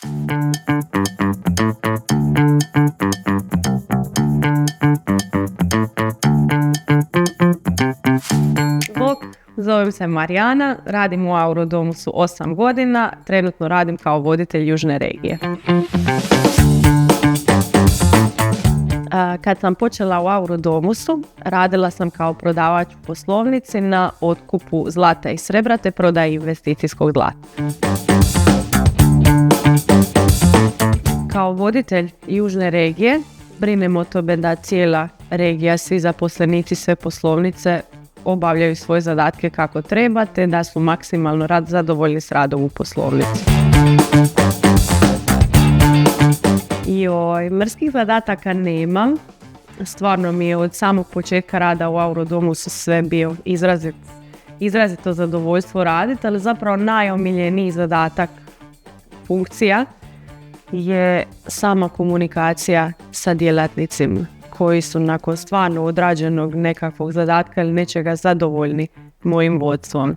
Bok, zovem se Marijana, radim u Aurodomusu 8 godina, trenutno radim kao voditelj južne regije. Kad sam počela u Aurodomusu, radila sam kao prodavač u poslovnici na otkupu zlata i srebra te prodaji investicijskog zlata. Kao voditelj južne regije brinem o tome da cijela regija, svi zaposlenici, sve poslovnice obavljaju svoje zadatke kako treba te da su maksimalno zadovoljni s radom u poslovnici. Mrskih zadataka nemam. Stvarno mi je od samog početka rada u Aurodomusu sve bio izrazito zadovoljstvo raditi, ali zapravo najomiljeniji zadatak funkcija je sama komunikacija sa djelatnicima koji su nakon stvarno odrađenog nekakvog zadatka ili nečega zadovoljni mojim vodstvom.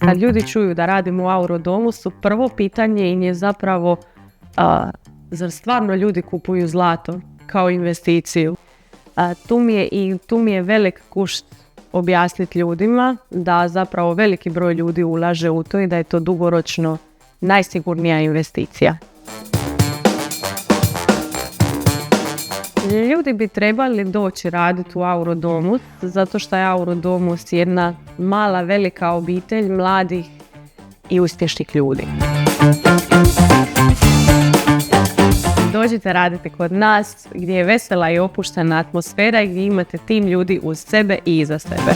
Kad ljudi čuju da radim u Aurodomusu, prvo pitanje im je zapravo zar stvarno ljudi kupuju zlato kao investiciju? Tu mi je velik kušt objasniti ljudima da zapravo veliki broj ljudi ulaže u to i da je to dugoročno najsigurnija investicija. Ljudi bi trebali doći raditi u Aurodomus zato što je Aurodomus jedna mala, velika obitelj mladih i uspješnih ljudi. Dođite raditi kod nas gdje je vesela i opuštena atmosfera i gdje imate tim ljudi uz sebe i iza sebe.